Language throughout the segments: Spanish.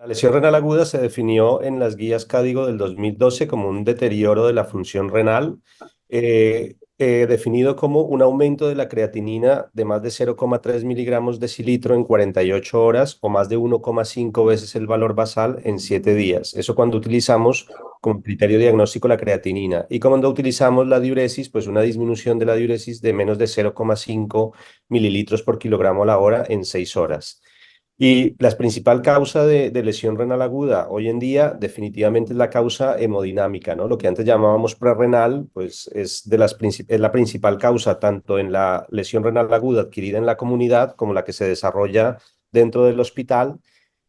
La lesión renal aguda se definió en las guías Código del 2012 como un deterioro de la función renal, definido como un aumento de la creatinina de más de 0,3 miligramos decilitro en 48 horas o más de 1,5 veces el valor basal en 7 días. Eso cuando utilizamos como criterio diagnóstico la creatinina. Y cuando utilizamos la diuresis, pues una disminución de la diuresis de menos de 0,5 mililitros por kilogramo a la hora en 6 horas. Y la principal causa de lesión renal aguda hoy en día definitivamente es la causa hemodinámica, ¿no? Lo que antes llamábamos prerrenal, pues es la principal causa tanto en la lesión renal aguda adquirida en la comunidad como la que se desarrolla dentro del hospital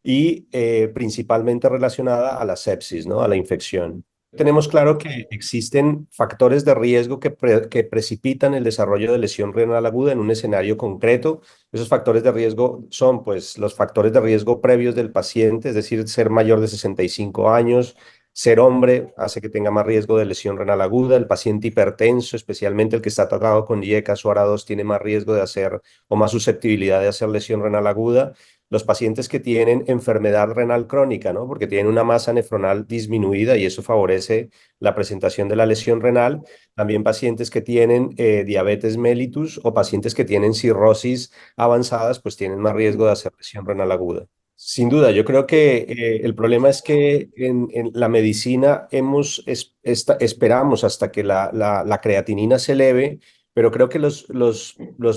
y principalmente relacionada a la sepsis, ¿no? A la infección. Tenemos claro que existen factores de riesgo que precipitan el desarrollo de lesión renal aguda en un escenario concreto. Esos factores de riesgo son, pues, los factores de riesgo previos del paciente, es decir, ser mayor de 65 años, ser hombre hace que tenga más riesgo de lesión renal aguda, el paciente hipertenso, especialmente el que está tratado con IECAS o ARA2, tiene más riesgo de hacer o más susceptibilidad de hacer lesión renal aguda. Los pacientes que tienen enfermedad renal crónica, ¿no? Porque tienen una masa nefronal disminuida y eso favorece la presentación de la lesión renal. También pacientes que tienen diabetes mellitus o pacientes que tienen cirrosis avanzadas, pues tienen más riesgo de hacer lesión renal aguda. Sin duda, yo creo que el problema es que en la medicina esperamos hasta que la creatinina se eleve, pero creo que los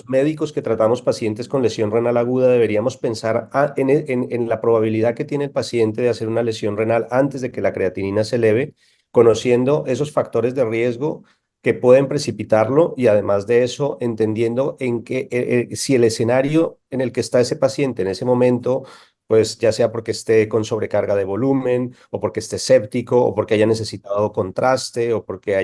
médicos que tratamos pacientes con lesión renal aguda deberíamos pensar en la probabilidad que tiene el paciente de hacer una lesión renal antes de que la creatinina se eleve, conociendo esos factores de riesgo que pueden precipitarlo y además de eso, entendiendo si el escenario en el que está ese paciente en ese momento, pues ya sea porque esté con sobrecarga de volumen o porque esté séptico o porque haya necesitado contraste o porque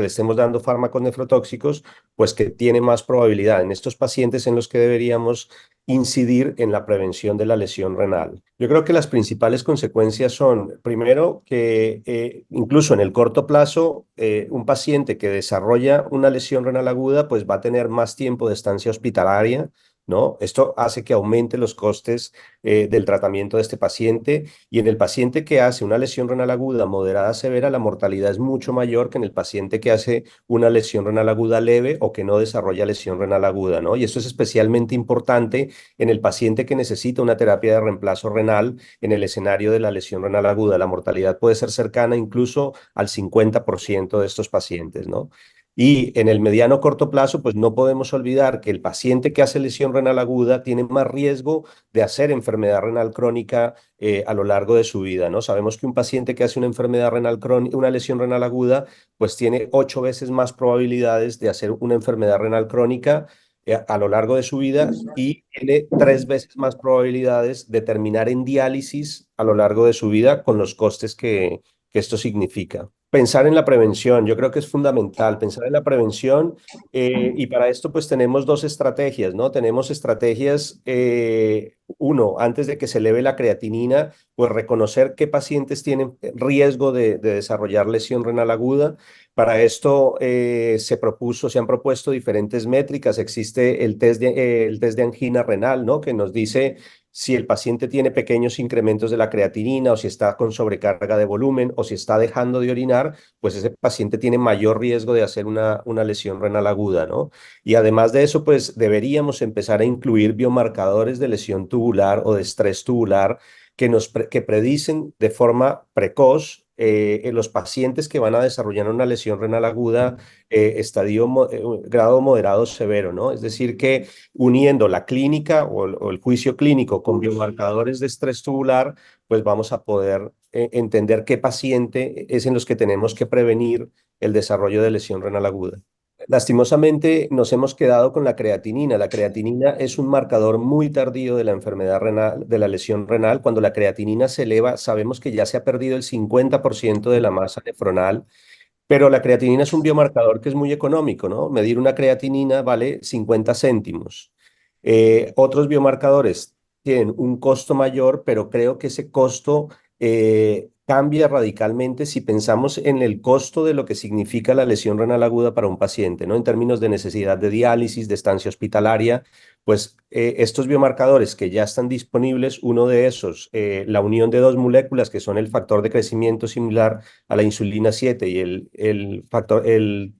le estemos dando fármacos nefrotóxicos, pues que tiene más probabilidad en estos pacientes en los que deberíamos incidir en la prevención de la lesión renal. Yo creo que las principales consecuencias son, primero, que incluso en el corto plazo, un paciente que desarrolla una lesión renal aguda, pues va a tener más tiempo de estancia hospitalaria, ¿no? Esto hace que aumente los costes del tratamiento de este paciente y en el paciente que hace una lesión renal aguda moderada severa, la mortalidad es mucho mayor que en el paciente que hace una lesión renal aguda leve o que no desarrolla lesión renal aguda, ¿no? Y esto es especialmente importante en el paciente que necesita una terapia de reemplazo renal en el escenario de la lesión renal aguda. La mortalidad puede ser cercana incluso al 50% de estos pacientes, ¿no? Y en el mediano corto plazo, pues no podemos olvidar que el paciente que hace lesión renal aguda tiene más riesgo de hacer enfermedad renal crónica a lo largo de su vida, ¿no? Sabemos que un paciente que hace una enfermedad renal crónica, una lesión renal aguda, pues tiene 8 veces más probabilidades de hacer una enfermedad renal crónica a lo largo de su vida y tiene 3 veces más probabilidades de terminar en diálisis a lo largo de su vida con los costes que esto significa. Pensar en la prevención, yo creo que es fundamental pensar en la prevención y para esto pues tenemos dos estrategias, ¿no? Tenemos estrategias, uno, antes de que se eleve la creatinina, pues reconocer qué pacientes tienen riesgo de desarrollar lesión renal aguda. Para esto se han propuesto diferentes métricas. Existe el test de angina renal, ¿no? Que nos dice si el paciente tiene pequeños incrementos de la creatinina o si está con sobrecarga de volumen o si está dejando de orinar, pues ese paciente tiene mayor riesgo de hacer una lesión renal aguda, ¿no? Y además de eso, pues deberíamos empezar a incluir biomarcadores de lesión tubular o de estrés tubular que predicen de forma precoz en los pacientes que van a desarrollar una lesión renal aguda, grado moderado severo, ¿no? Es decir, que uniendo la clínica o el juicio clínico con biomarcadores de estrés tubular, pues vamos a poder entender qué paciente es en los que tenemos que prevenir el desarrollo de lesión renal aguda. Lastimosamente nos hemos quedado con la creatinina. La creatinina es un marcador muy tardío de la enfermedad renal, de la lesión renal. Cuando la creatinina se eleva, sabemos que ya se ha perdido el 50% de la masa nefronal, pero la creatinina es un biomarcador que es muy económico, ¿no? Medir una creatinina vale 50 céntimos. Otros biomarcadores tienen un costo mayor, pero creo que ese costo cambia radicalmente si pensamos en el costo de lo que significa la lesión renal aguda para un paciente, ¿no? En términos de necesidad de diálisis, de estancia hospitalaria, pues estos biomarcadores que ya están disponibles, uno de esos, la unión de dos moléculas que son el factor de crecimiento similar a la insulina 7 y el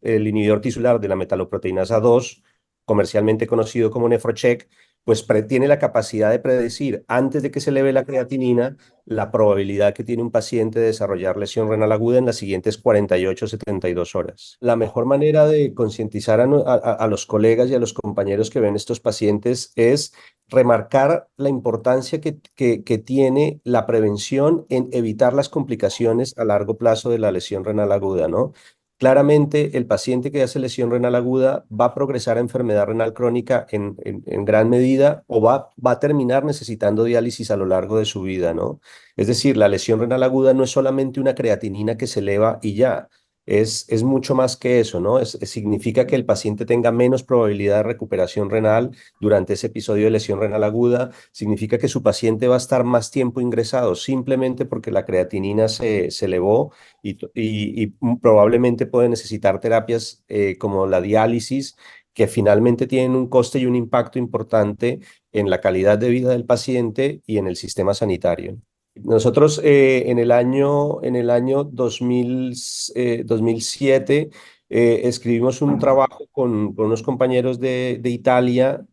inhibidor tisular de la metaloproteinasa 2, comercialmente conocido como Nefrocheck, pues tiene la capacidad de predecir antes de que se eleve la creatinina la probabilidad que tiene un paciente de desarrollar lesión renal aguda en las siguientes 48 o 72 horas. La mejor manera de concientizar a los colegas y a los compañeros que ven estos pacientes es remarcar la importancia que tiene la prevención en evitar las complicaciones a largo plazo de la lesión renal aguda, ¿no? Claramente, el paciente que hace lesión renal aguda va a progresar a enfermedad renal crónica en gran medida o va a terminar necesitando diálisis a lo largo de su vida, ¿no? Es decir, la lesión renal aguda no es solamente una creatinina que se eleva y ya, es mucho más que eso, ¿no? Significa que el paciente tenga menos probabilidad de recuperación renal durante ese episodio de lesión renal aguda, significa que su paciente va a estar más tiempo ingresado simplemente porque la creatinina se elevó y probablemente puede necesitar terapias como la diálisis, que finalmente tienen un coste y un impacto importante en la calidad de vida del paciente y en el sistema sanitario. Nosotros en el año 2007 escribimos un trabajo con unos compañeros de Italia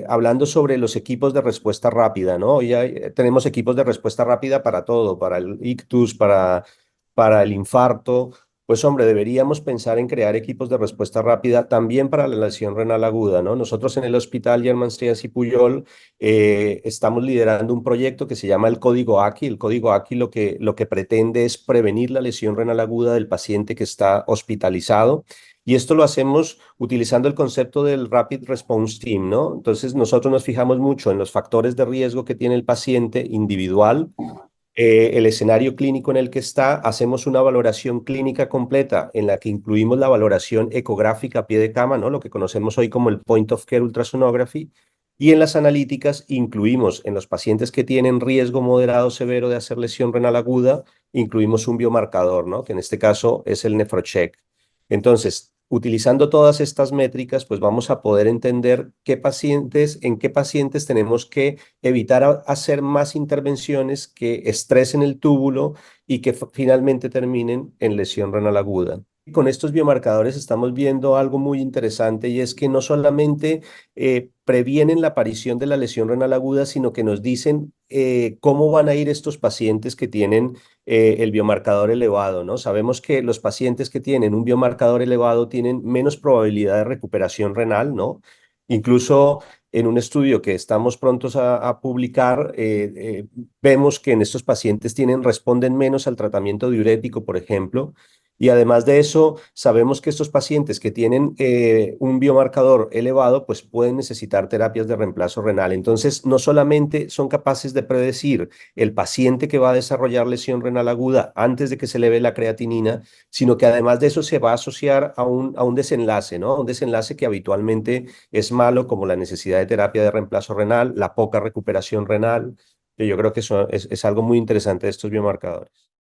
hablando sobre los equipos de respuesta rápida, ¿no? Hoy tenemos equipos de respuesta rápida para todo, para el ictus, para el infarto. Pues hombre, deberíamos pensar en crear equipos de respuesta rápida también para la lesión renal aguda, ¿no? Nosotros en el Hospital Germán Trias y Puyol estamos liderando un proyecto que se llama el Código AKI. El Código AKI lo que pretende es prevenir la lesión renal aguda del paciente que está hospitalizado. Y esto lo hacemos utilizando el concepto del Rapid Response Team, ¿no? Entonces, nosotros nos fijamos mucho en los factores de riesgo que tiene el paciente individual, el escenario clínico en el que está, hacemos una valoración clínica completa en la que incluimos la valoración ecográfica a pie de cama, ¿no? Lo que conocemos hoy como el Point of Care Ultrasonography, y en las analíticas incluimos en los pacientes que tienen riesgo moderado o severo de hacer lesión renal aguda, incluimos un biomarcador, ¿no? Que en este caso es el Nefrocheck. Entonces, utilizando todas estas métricas, pues vamos a poder entender en qué pacientes tenemos que evitar hacer más intervenciones que estresen el túbulo y que finalmente terminen en lesión renal aguda. Con estos biomarcadores estamos viendo algo muy interesante y es que no solamente previenen la aparición de la lesión renal aguda, sino que nos dicen cómo van a ir estos pacientes que tienen el biomarcador elevado, ¿no? Sabemos que los pacientes que tienen un biomarcador elevado tienen menos probabilidad de recuperación renal, ¿no? Incluso en un estudio que estamos prontos a publicar, vemos que en estos pacientes responden menos al tratamiento diurético, por ejemplo. Y además de eso, sabemos que estos pacientes que tienen un biomarcador elevado, pues pueden necesitar terapias de reemplazo renal. Entonces, no solamente son capaces de predecir el paciente que va a desarrollar lesión renal aguda antes de que se eleve la creatinina, sino que además de eso se va a asociar a un desenlace, ¿no? Un desenlace que habitualmente es malo, como la necesidad de terapia de reemplazo renal, la poca recuperación renal, que yo creo que eso es algo muy interesante de estos biomarcadores.